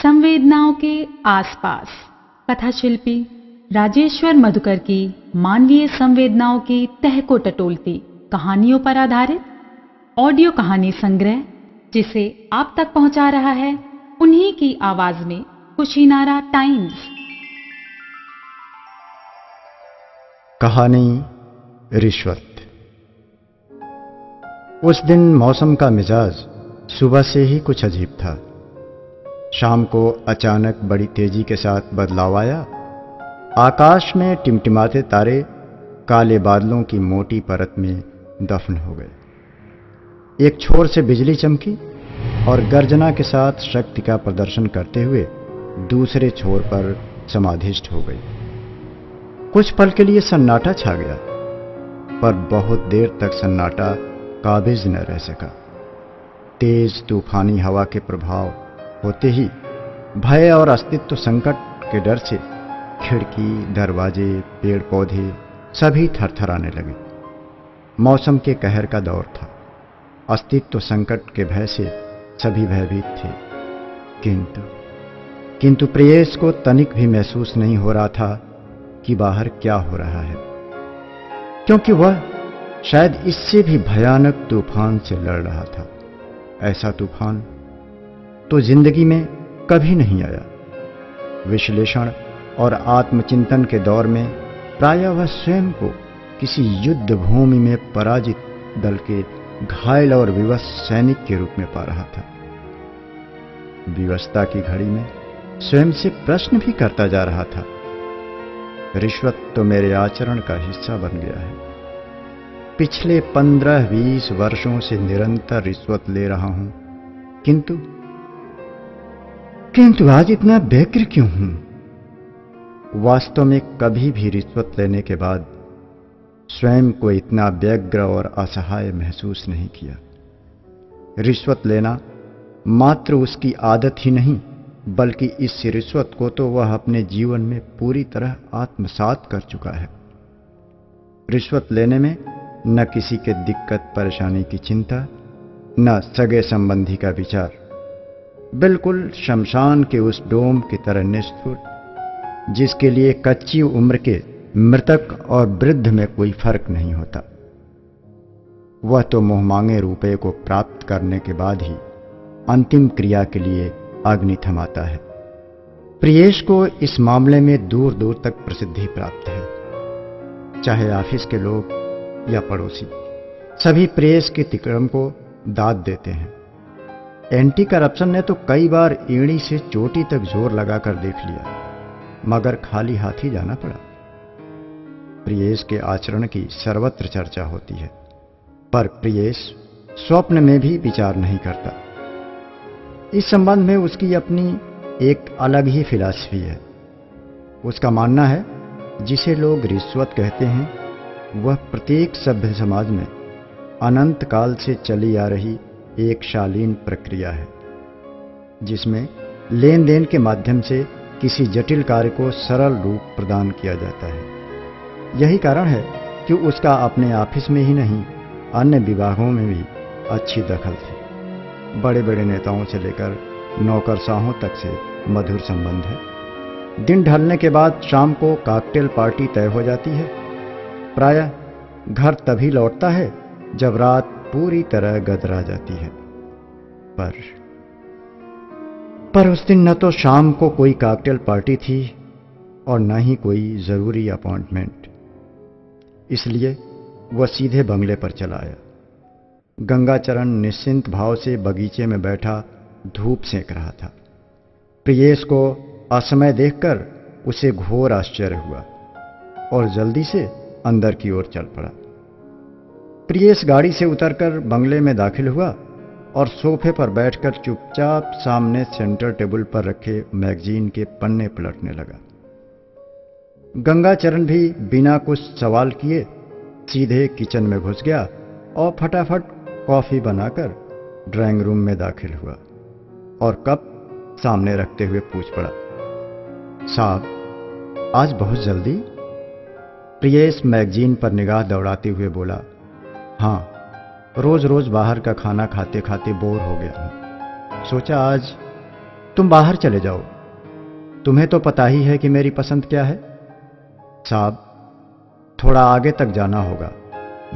संवेदनाओं के आसपास कथा शिल्पी राजेश्वर मधुकर की मानवीय संवेदनाओं की तह को टटोलती कहानियों पर आधारित ऑडियो कहानी संग्रह, जिसे आप तक पहुंचा रहा है उन्हीं की आवाज में कुशीनारा टाइम्स। कहानी रिश्वत। उस दिन मौसम का मिजाज सुबह से ही कुछ अजीब था। शाम को अचानक बड़ी तेजी के साथ बदलाव आया। आकाश में टिमटिमाते तारे काले बादलों की मोटी परत में दफन हो गए। एक छोर से बिजली चमकी और गर्जना के साथ शक्ति का प्रदर्शन करते हुए दूसरे छोर पर समाधिष्ठ हो गई। कुछ पल के लिए सन्नाटा छा गया, पर बहुत देर तक सन्नाटा काबिज न रह सका। तेज तूफानी हवा के प्रभाव होते ही भय और अस्तित्व संकट के डर से खिड़की, दरवाजे, पेड़ पौधे सभी थरथराने लगे। मौसम के कहर का दौर था। अस्तित्व संकट के भय से सभी भयभीत थे, किंतु प्रियेश को तनिक भी महसूस नहीं हो रहा था कि बाहर क्या हो रहा है, क्योंकि वह शायद इससे भी भयानक तूफान से लड़ रहा था। ऐसा तूफान तो जिंदगी में कभी नहीं आया। विश्लेषण और आत्मचिंतन के दौर में प्रायः वह स्वयं को किसी युद्ध भूमि में पराजित दल के घायल और विवश सैनिक के रूप में पा रहा था। विवशता की घड़ी में स्वयं से प्रश्न भी करता जा रहा था, रिश्वत तो मेरे आचरण का हिस्सा बन गया है। पिछले 15-20 वर्षों से निरंतर रिश्वत ले रहा हूं, किंतु आज इतना व्यग्र क्यों हूं? वास्तव में कभी भी रिश्वत लेने के बाद स्वयं को इतना व्यग्र और असहाय महसूस नहीं किया। रिश्वत लेना मात्र उसकी आदत ही नहीं, बल्कि इस रिश्वत को तो वह अपने जीवन में पूरी तरह आत्मसात कर चुका है। रिश्वत लेने में न किसी के दिक्कत परेशानी की चिंता, न सगे संबंधी का विचार। बिल्कुल शमशान के उस डोम की तरह निष्ठुर, जिसके लिए कच्ची उम्र के मृतक और वृद्ध में कोई फर्क नहीं होता। वह तो मुंह मांगे रुपये को प्राप्त करने के बाद ही अंतिम क्रिया के लिए अग्नि थमाता है। प्रियेश को इस मामले में दूर दूर तक प्रसिद्धि प्राप्त है। चाहे ऑफिस के लोग या पड़ोसी, सभी प्रियेश के तिक्रम को दाद देते हैं। एंटी करप्शन ने तो कई बार एड़ी से चोटी तक जोर लगाकर देख लिया, मगर खाली हाथ ही जाना पड़ा। प्रियेश के आचरण की सर्वत्र चर्चा होती है, पर प्रियेश स्वप्न में भी विचार नहीं करता। इस संबंध में उसकी अपनी एक अलग ही फिलॉसफी है। उसका मानना है, जिसे लोग रिश्वत कहते हैं, वह प्रत्येक सभ्य समाज में अनंत काल से चली आ रही एक शालीन प्रक्रिया है, जिसमें लेन देन के माध्यम से किसी जटिल कार्य को सरल रूप प्रदान किया जाता है। यही कारण है कि उसका अपने ऑफिस में ही नहीं, अन्य विभागों में भी अच्छी दखल थी। बड़े बड़े नेताओं से लेकर नौकरशाहों तक से मधुर संबंध है। दिन ढलने के बाद शाम को कॉकटेल पार्टी तय हो जाती है। प्रायः घर तभी लौटता है जब रात पूरी तरह गदरा जाती है। पर उस दिन न तो शाम को कोई कॉकटेल पार्टी थी और न ही कोई जरूरी अपॉइंटमेंट। इसलिए वह सीधे बंगले पर चला आया। गंगाचरण निश्चिंत भाव से बगीचे में बैठा धूप सेंक रहा था। प्रियेश को असमय देखकर उसे घोर आश्चर्य हुआ और जल्दी से अंदर की ओर चल पड़ा। प्रियेश गाड़ी से उतरकर बंगले में दाखिल हुआ और सोफे पर बैठकर चुपचाप सामने सेंटर टेबल पर रखे मैगजीन के पन्ने पलटने लगा। गंगाचरण भी बिना कुछ सवाल किए सीधे किचन में घुस गया और फटाफट कॉफी बनाकर ड्राइंग रूम में दाखिल हुआ और कप सामने रखते हुए पूछ पड़ा, साहब आज बहुत जल्दी? प्रियेश मैगजीन पर निगाह दौड़ाते हुए बोला, हाँ, रोज रोज बाहर का खाना खाते खाते बोर हो गया हूं। सोचा आज तुम बाहर चले जाओ। तुम्हें तो पता ही है कि मेरी पसंद क्या है। साहब, थोड़ा आगे तक जाना होगा।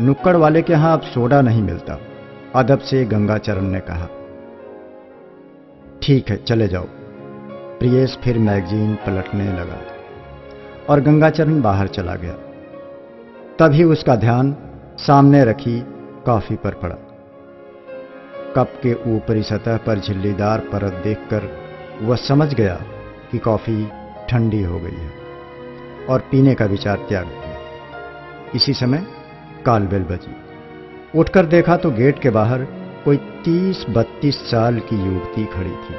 नुक्कड़ वाले के यहां अब सोडा नहीं मिलता, अदब से गंगाचरण ने कहा। ठीक है, चले जाओ। प्रियेश फिर मैगजीन पलटने लगा और गंगाचरण बाहर चला गया। तभी उसका ध्यान सामने रखी कॉफी पर पड़ा। कप के ऊपरी सतह पर झिल्लीदार परत देखकर वह समझ गया कि कॉफी ठंडी हो गई है और पीने का विचार त्याग दिया। इसी समय कॉल बेल बजी। उठकर देखा तो गेट के बाहर कोई 30-32 साल की युवती खड़ी थी।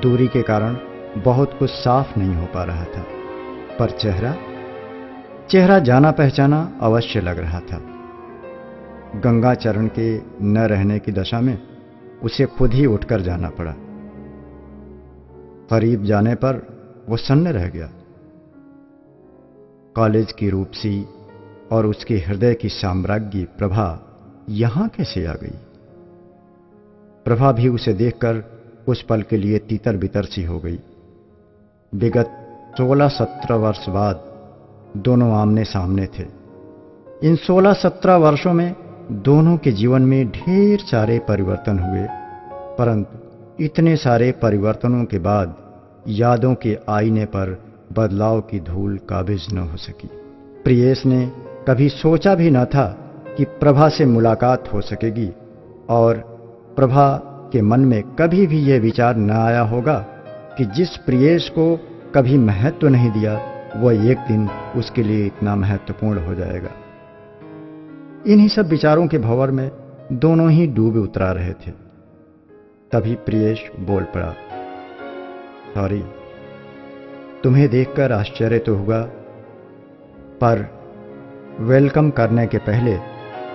दूरी के कारण बहुत कुछ साफ नहीं हो पा रहा था, पर चेहरा जाना पहचाना अवश्य लग रहा था। गंगाचरण के न रहने की दशा में उसे खुद ही उठकर जाना पड़ा। करीब जाने पर वो सन्न रह गया। कॉलेज की रूपसी और उसके हृदय की साम्राज्ञी प्रभा यहां कैसे आ गई? प्रभा भी उसे देखकर उस पल के लिए तीतर बितर सी हो गई। विगत 16-17 वर्ष बाद दोनों आमने सामने थे। इन 16-17 वर्षों में दोनों के जीवन में ढेर सारे परिवर्तन हुए, परंतु इतने सारे परिवर्तनों के बाद यादों के आईने पर बदलाव की धूल काबिज न हो सकी। प्रियेश ने कभी सोचा भी न था कि प्रभा से मुलाकात हो सकेगी, और प्रभा के मन में कभी भी यह विचार न आया होगा कि जिस प्रियेश को कभी महत्व नहीं दिया, वह एक दिन उसके लिए इतना महत्वपूर्ण हो जाएगा। इन्हीं सब विचारों के भंवर में दोनों ही डूबे उतरा रहे थे। तभी प्रियेश बोल पड़ा, सॉरी, तुम्हें देखकर आश्चर्य तो हुआ, पर वेलकम करने के पहले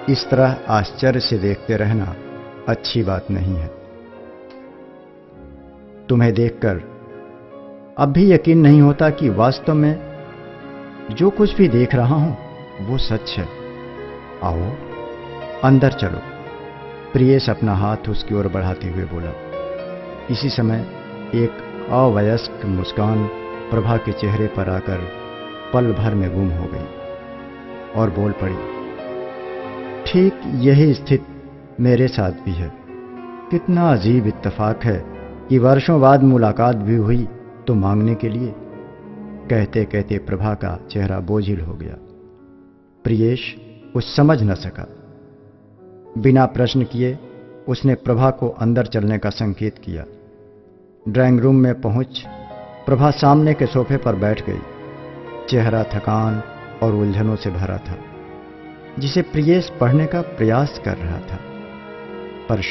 इस तरह आश्चर्य से देखते रहना अच्छी बात नहीं है। तुम्हें देखकर अब भी यकीन नहीं होता कि वास्तव में जो कुछ भी देख रहा हूं वो सच है। आओ अंदर चलो। प्रियेश अपना हाथ उसकी ओर बढ़ाते हुए बोला। इसी समय एक अवयस्क मुस्कान प्रभा के चेहरे पर आकर पल भर में गुम हो गई और बोल पड़ी, ठीक यही स्थिति मेरे साथ भी है। कितना अजीब इत्तेफाक है कि वर्षों बाद मुलाकात भी हुई तो मांगने के लिए। कहते कहते प्रभा का चेहरा बोझिल हो गया। प्रियेश कुछ समझ न सका। बिना प्रश्न किए उसने प्रभा को अंदर चलने का संकेत किया। ड्राइंग रूम में पहुंच प्रभा सामने के सोफे पर बैठ गई। चेहरा थकान और उलझनों से भरा था, जिसे प्रियेश पढ़ने का प्रयास कर रहा था, पर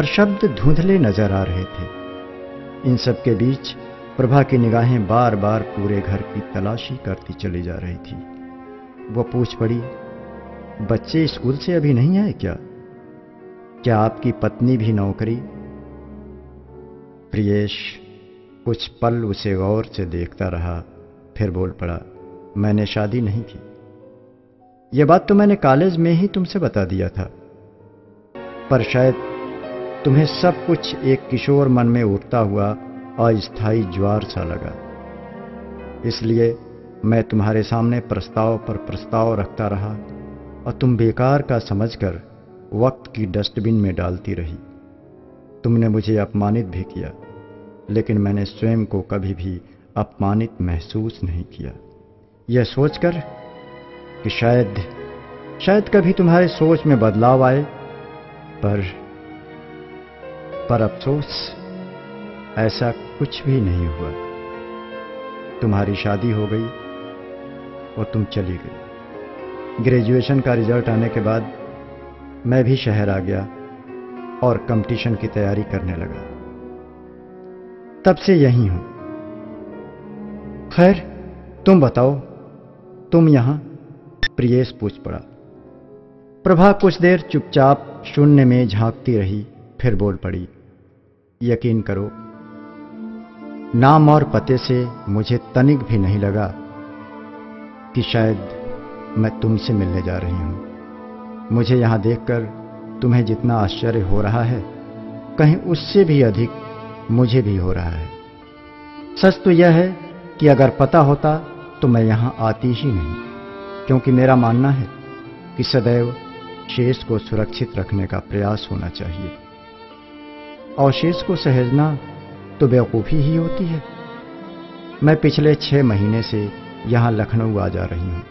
शब्द धुंधले नजर आ रहे थे। इन सब के बीच प्रभा की निगाहें बार बार पूरे घर की तलाशी करती चली जा रही थी। वह पूछ पड़ी, बच्चे स्कूल से अभी नहीं आए क्या? क्या आपकी पत्नी भी नौकरी? प्रियेश कुछ पल उसे गौर से देखता रहा, फिर बोल पड़ा, मैंने शादी नहीं की। यह बात तो मैंने कॉलेज में ही तुमसे बता दिया था, पर शायद तुम्हें सब कुछ एक किशोर मन में उठता हुआ अस्थायी ज्वार सा लगा। इसलिए मैं तुम्हारे सामने प्रस्ताव पर प्रस्ताव रखता रहा और तुम बेकार का समझकर वक्त की डस्टबिन में डालती रही। तुमने मुझे अपमानित भी किया, लेकिन मैंने स्वयं को कभी भी अपमानित महसूस नहीं किया। यह सोचकर कि शायद कभी तुम्हारे सोच में बदलाव आए, पर अफसोस ऐसा कुछ भी नहीं हुआ। तुम्हारी शादी हो गई और तुम चली गई। ग्रेजुएशन का रिजल्ट आने के बाद मैं भी शहर आ गया और कंपटीशन की तैयारी करने लगा। तब से यहीं हूं। खैर, तुम बताओ, तुम यहां? प्रियेश पूछ पड़ा। प्रभा कुछ देर चुपचाप शून्य में झांकती रही, फिर बोल पड़ी, यकीन करो, नाम और पते से मुझे तनिक भी नहीं लगा कि शायद मैं तुमसे मिलने जा रही हूं। मुझे यहां देखकर तुम्हें जितना आश्चर्य हो रहा है, कहीं उससे भी अधिक मुझे भी हो रहा है। सच तो यह है कि अगर पता होता तो मैं यहां आती ही नहीं, क्योंकि मेरा मानना है कि सदैव शेष को सुरक्षित रखने का प्रयास होना चाहिए, और शेष को सहेजना तो बेवकूफ़ी ही होती है। मैं पिछले 6 महीने से यहां लखनऊ आ जा रही हूं।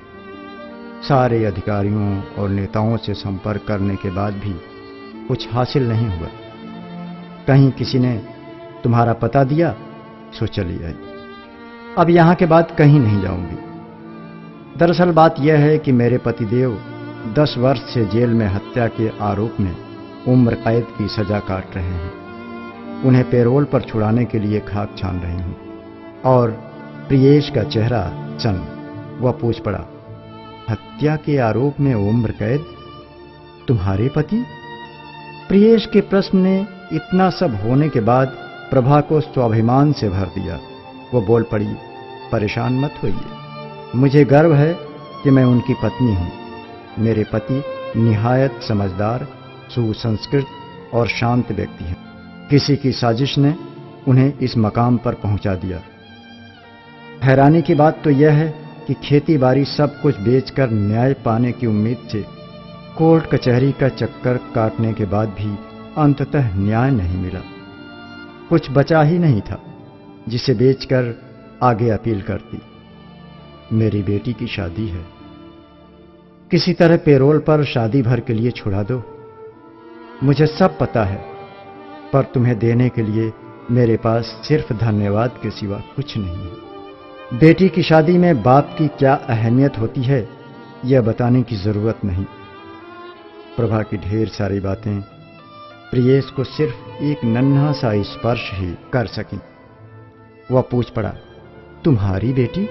सारे अधिकारियों और नेताओं से संपर्क करने के बाद भी कुछ हासिल नहीं हुआ। कहीं किसी ने तुम्हारा पता दिया सो चली आई। अब यहां के बाद कहीं नहीं जाऊंगी। दरअसल बात यह है कि मेरे पतिदेव 10 वर्ष से जेल में हत्या के आरोप में उम्र कैद की सजा काट रहे हैं। उन्हें पैरोल पर छुड़ाने के लिए खाक छान रही हूं। और प्रियेश का चेहरा चन्न। वह पूछ पड़ा, हत्या के आरोप में उम्र कैद? तुम्हारे पति? प्रियेश के प्रश्न ने इतना सब होने के बाद प्रभा को स्वाभिमान से भर दिया। वो बोल पड़ी, परेशान मत होइए, मुझे गर्व है कि मैं उनकी पत्नी हूं। मेरे पति निहायत समझदार, सुसंस्कृत और शांत व्यक्ति हैं। किसी की साजिश ने उन्हें इस मकाम पर पहुंचा दिया। हैरानी की बात तो यह है कि खेती बाड़ी सब कुछ बेचकर न्याय पाने की उम्मीद से कोर्ट कचहरी का चक्कर काटने के बाद भी अंततः न्याय नहीं मिला। कुछ बचा ही नहीं था जिसे बेचकर आगे अपील करती। मेरी बेटी की शादी है, किसी तरह पेरोल पर शादी भर के लिए छुड़ा दो। मुझे सब पता है, पर तुम्हें देने के लिए मेरे पास सिर्फ धन्यवाद के सिवा कुछ नहीं है। बेटी की शादी में बाप की क्या अहमियत होती है यह बताने की जरूरत नहीं। प्रभा की ढेर सारी बातें प्रियेश को सिर्फ एक नन्हा सा स्पर्श ही कर सकी। वह पूछ पड़ा, तुम्हारी बेटी?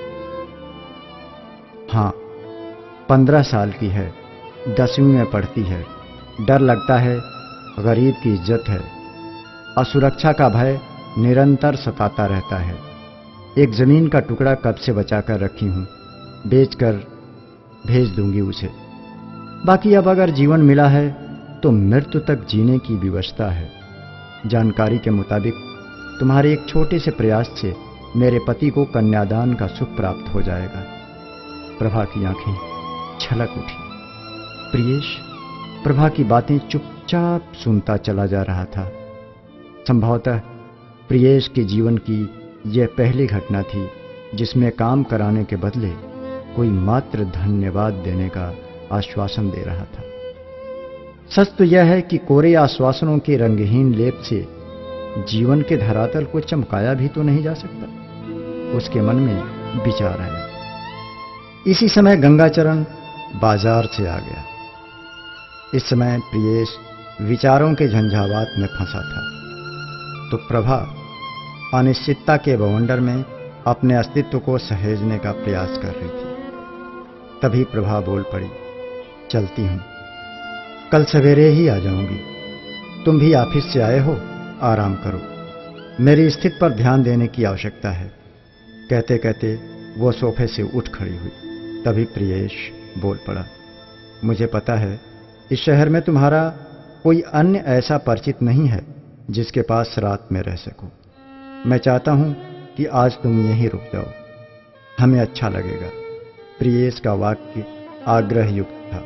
हां, 15 साल की है, 10वीं में पढ़ती है। डर लगता है, गरीब की इज्जत है। असुरक्षा का भय निरंतर सताता रहता है। एक जमीन का टुकड़ा कब से बचाकर रखी हूं, बेचकर भेज दूंगी उसे। बाकी अब अगर जीवन मिला है तो मृत्यु तक जीने की विवशता है। जानकारी के मुताबिक तुम्हारे एक छोटे से प्रयास से मेरे पति को कन्यादान का सुख प्राप्त हो जाएगा। प्रभा की आंखें छलक उठी। प्रियेश प्रभा की बातें चुपचाप सुनता चला जा रहा था। संभवतः प्रियेश के जीवन की यह पहली घटना थी जिसमें काम कराने के बदले कोई मात्र धन्यवाद देने का आश्वासन दे रहा था। सच तो यह है कि कोरे आश्वासनों के रंगहीन लेप से जीवन के धरातल को चमकाया भी तो नहीं जा सकता। उसके मन में विचार आया। इसी समय गंगाचरण बाजार से आ गया। इस समय प्रियेश विचारों के झंझावात में फंसा था, तो प्रभा अनिश्चितता के बवंडर में अपने अस्तित्व को सहेजने का प्रयास कर रही थी। तभी प्रभा बोल पड़ी, चलती हूं, कल सवेरे ही आ जाऊंगी। तुम भी ऑफिस से आए हो, आराम करो। मेरी स्थिति पर ध्यान देने की आवश्यकता है। कहते कहते वो सोफे से उठ खड़ी हुई। तभी प्रियेश बोल पड़ा, मुझे पता है इस शहर में तुम्हारा कोई अन्य ऐसा परिचित नहीं है जिसके पास रात में रह सको। मैं चाहता हूं कि आज तुम यहीं रुक जाओ, हमें अच्छा लगेगा। प्रियेश का वाक्य आग्रह युक्त था,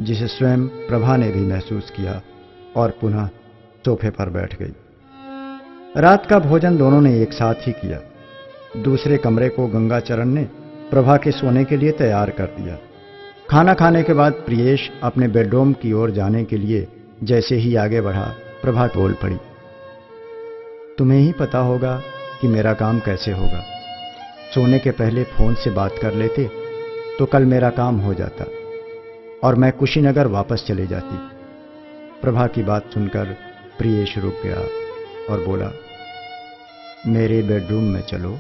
जिसे स्वयं प्रभा ने भी महसूस किया और पुनः सोफे पर बैठ गई। रात का भोजन दोनों ने एक साथ ही किया। दूसरे कमरे को गंगाचरण ने प्रभा के सोने के लिए तैयार कर दिया। खाना खाने के बाद प्रियेश अपने बेडरूम की ओर जाने के लिए जैसे ही आगे बढ़ा, प्रभा बोल पड़ी, तुम्हें ही पता होगा कि मेरा काम कैसे होगा। सोने के पहले फोन से बात कर लेते तो कल मेरा काम हो जाता और मैं कुशीनगर वापस चले जाती। प्रभा की बात सुनकर प्रियेश रुक गया और बोला, मेरे बेडरूम में चलो,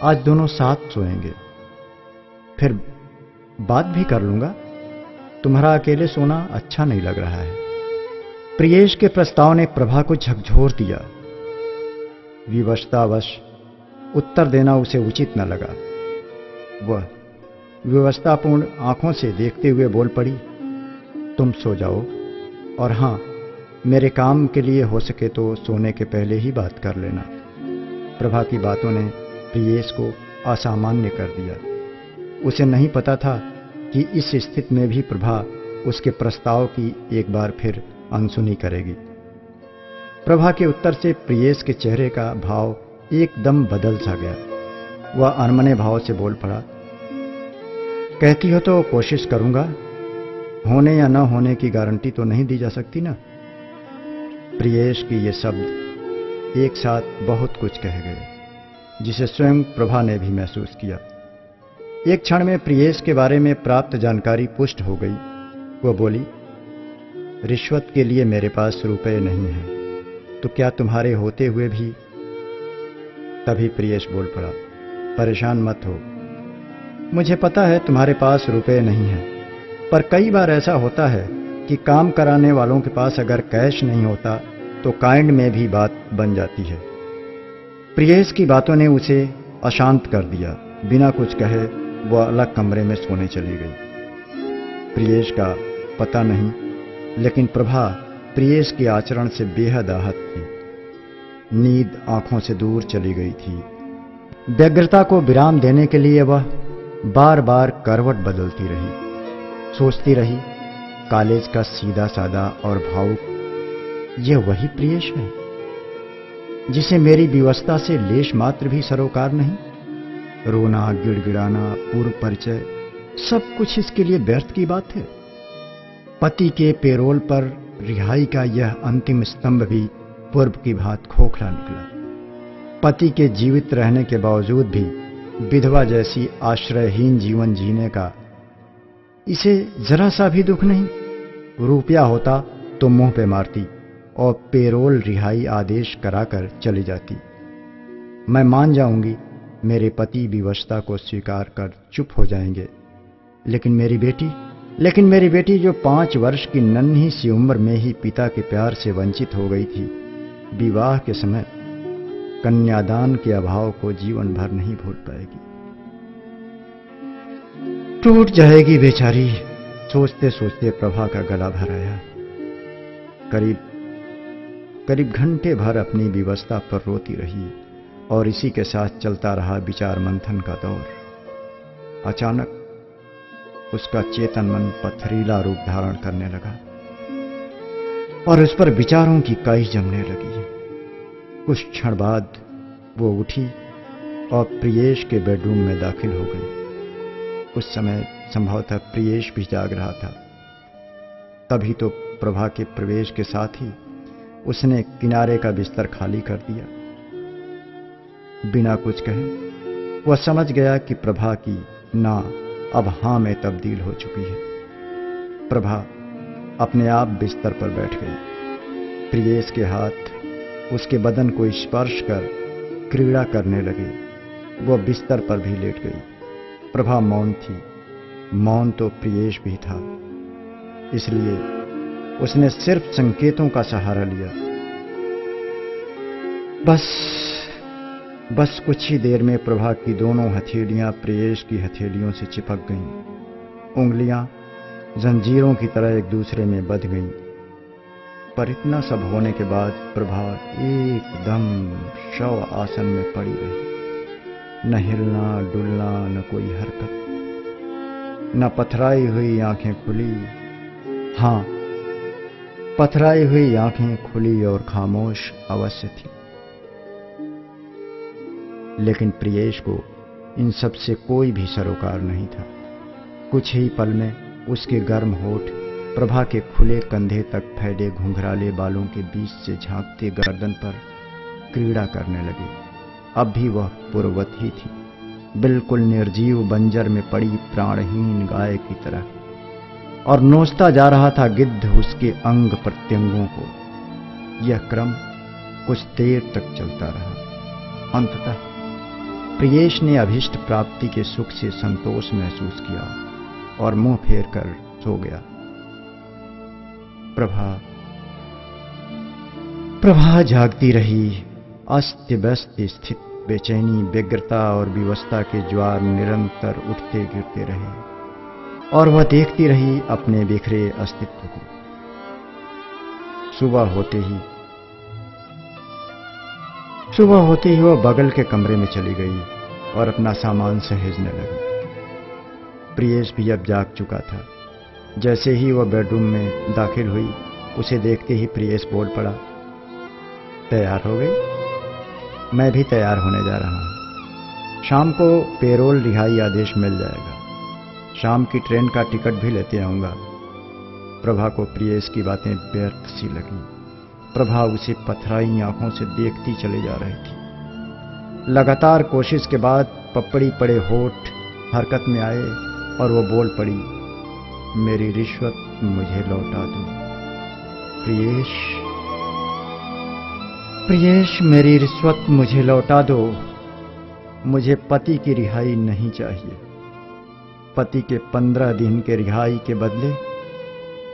आज दोनों साथ सोएंगे, फिर बात भी कर लूंगा। तुम्हारा अकेले सोना अच्छा नहीं लग रहा है। प्रियेश के प्रस्ताव ने प्रभा को झकझोर दिया। विवशतावश उत्तर देना उसे उचित न लगा। वह विवशतापूर्ण आंखों से देखते हुए बोल पड़ी, तुम सो जाओ, और हां, मेरे काम के लिए हो सके तो सोने के पहले ही बात कर लेना। प्रभा की बातों ने प्रियेश को असामान्य कर दिया। उसे नहीं पता था कि इस स्थिति में भी प्रभा उसके प्रस्ताव की एक बार फिर अनसुनी करेगी। प्रभा के उत्तर से प्रियेश के चेहरे का भाव एकदम बदल सा गया। वह अनमने भाव से बोल पड़ा, कहती हो तो कोशिश करूंगा, होने या न होने की गारंटी तो नहीं दी जा सकती ना। प्रियेश के ये शब्द एक साथ बहुत कुछ कह गए, जिसे स्वयं प्रभा ने भी महसूस किया। एक क्षण में प्रियेश के बारे में प्राप्त जानकारी पुष्ट हो गई। वह बोली, रिश्वत के लिए मेरे पास रुपए नहीं हैं, तो क्या तुम्हारे होते हुए भी? तभी प्रियेश बोल पड़ा, परेशान मत हो, मुझे पता है तुम्हारे पास रुपए नहीं हैं, पर कई बार ऐसा होता है कि काम कराने वालों के पास अगर कैश नहीं होता तो काइंड में भी बात बन जाती है। प्रियेश की बातों ने उसे अशांत कर दिया। बिना कुछ कहे वह अलग कमरे में सोने चली गई। प्रियेश का पता नहीं, लेकिन प्रभा प्रियेश के आचरण से बेहद आहत थी। नींद आंखों से दूर चली गई थी। व्यग्रता को विराम देने के लिए वह बार बार करवट बदलती रही। सोचती रही, कॉलेज का सीधा सादा और भावुक यह वही प्रियेश है जिसे मेरी विवशता से लेश मात्र भी सरोकार नहीं। रोना, गिड़गिड़ाना, पूर्व परिचय, सब कुछ इसके लिए व्यर्थ की बात है। पति के पेरोल पर रिहाई का यह अंतिम स्तंभ भी पूर्व की भांति खोखला निकला। पति के जीवित रहने के बावजूद भी विधवा जैसी आश्रयहीन जीवन जीने का इसे जरा सा भी दुख नहीं। रुपया होता तो मुंह पे मारती और पेरोल रिहाई आदेश कराकर चली जाती। मैं मान जाऊंगी, मेरे पति विवशता को स्वीकार कर चुप हो जाएंगे, लेकिन मेरी बेटी जो 5 वर्ष की नन्ही सी उम्र में ही पिता के प्यार से वंचित हो गई थी, विवाह के समय कन्यादान के अभाव को जीवन भर नहीं भूल पाएगी। टूट जाएगी बेचारी। सोचते सोचते प्रभा का गला भर आया। करीब घंटे भर अपनी विवशता पर रोती रही और इसी के साथ चलता रहा विचार मंथन का दौर। अचानक उसका चेतन मन पथरीला रूप धारण करने लगा और उस पर विचारों की काई जमने लगी। कुछ क्षण बाद वो उठी और प्रियेश के बेडरूम में दाखिल हो गई। उस समय संभवतः प्रियेश भी जाग रहा था। तभी तो प्रभा के प्रवेश के साथ ही उसने किनारे का बिस्तर खाली कर दिया। बिना कुछ कहे वह समझ गया कि प्रभा की ना अब हां में तब्दील हो चुकी है। प्रभा अपने आप बिस्तर पर बैठ गई। प्रियेश के हाथ उसके बदन को स्पर्श कर क्रीड़ा करने लगे। वह बिस्तर पर भी लेट गई। प्रभा मौन थी। मौन तो प्रियेश भी था, इसलिए उसने सिर्फ संकेतों का सहारा लिया। बस कुछ ही देर में प्रभा की दोनों हथेलियां प्रियेश की हथेलियों से चिपक गईं। उंगलियां जंजीरों की तरह एक दूसरे में बंध गईं। पर इतना सब होने के बाद प्रभा एकदम शव आसन में पड़ी रही। न हिलना डुलना, न कोई हरकत, न पथराई हुई आंखें खुली। हां, पथराई हुई आंखें खुली और खामोश अवश्य थी। लेकिन प्रियेश को इन सब से कोई भी सरोकार नहीं था। कुछ ही पल में उसके गर्म होठ प्रभा के खुले कंधे तक फैले घुंघराले बालों के बीच से झांकते गर्दन पर क्रीड़ा करने लगे। अब भी वह पूर्ववत ही थी, बिल्कुल निर्जीव बंजर में पड़ी प्राणहीन गाय की तरह, और नोचता जा रहा था गिद्ध उसके अंग प्रत्यंगों को। यह क्रम कुछ देर तक चलता रहा। अंततः प्रियेश ने अभीष्ट प्राप्ति के सुख से संतोष महसूस किया और मुंह फेर कर सो गया। प्रभा जागती रही। अस्त व्यस्त स्थित बेचैनी, व्यग्रता और विवशता के ज्वार निरंतर उठते गिरते रहे और वह देखती रही अपने बिखरे अस्तित्व को। सुबह होते ही वह बगल के कमरे में चली गई और अपना सामान सहेजने लगी। प्रियेश भी अब जाग चुका था। जैसे ही वह बेडरूम में दाखिल हुई, उसे देखते ही प्रियेश बोल पड़ा, तैयार हो गई? मैं भी तैयार होने जा रहा हूं। शाम को पेरोल रिहाई आदेश मिल जाएगा। शाम की ट्रेन का टिकट भी लेते आऊंगा। प्रभा को प्रियेश की बातें व्यर्थ सी लगी। प्रभा उसे पथराई आंखों से देखती चली जा रही थी। लगातार कोशिश के बाद पपड़ी पड़े होठ हरकत में आए और वो बोल पड़ी, मेरी रिश्वत मुझे लौटा दो। प्रियेश, मेरी रिश्वत मुझे लौटा दो। मुझे पति की रिहाई नहीं चाहिए। पति के 15 दिन के रिहाई के बदले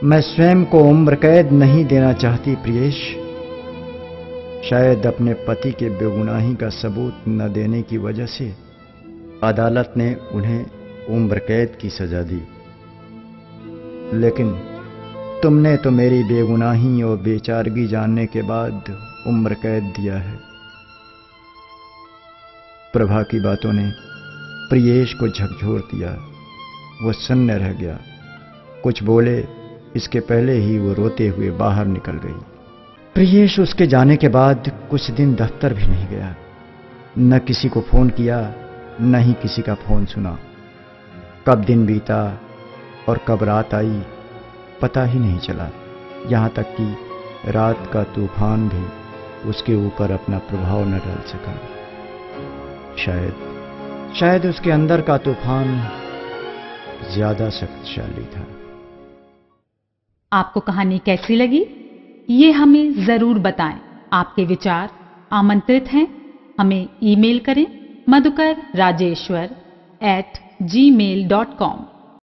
मैं स्वयं को उम्र कैद नहीं देना चाहती प्रियेश। शायद अपने पति के बेगुनाही का सबूत न देने की वजह से अदालत ने उन्हें उम्र कैद की सजा दी, लेकिन तुमने तो मेरी बेगुनाही और बेचारगी जानने के बाद उम्र कैद दिया है। प्रभा की बातों ने प्रियेश को झकझोर दिया। वो सन्न रह गया। कुछ बोले इसके पहले ही वो रोते हुए बाहर निकल गई। प्रियेश उसके जाने के बाद कुछ दिन दफ्तर भी नहीं गया। न किसी को फोन किया, न ही किसी का फोन सुना। कब दिन बीता और कब रात आई पता ही नहीं चला। यहां तक कि रात का तूफान भी उसके ऊपर अपना प्रभाव न डाल सका। शायद उसके अंदर का तूफान ज्यादा शक्तिशाली था। आपको कहानी कैसी लगी, ये हमें जरूर बताएं। आपके विचार आमंत्रित हैं। हमें ईमेल करें madhukarrajeshwar@gmail.com।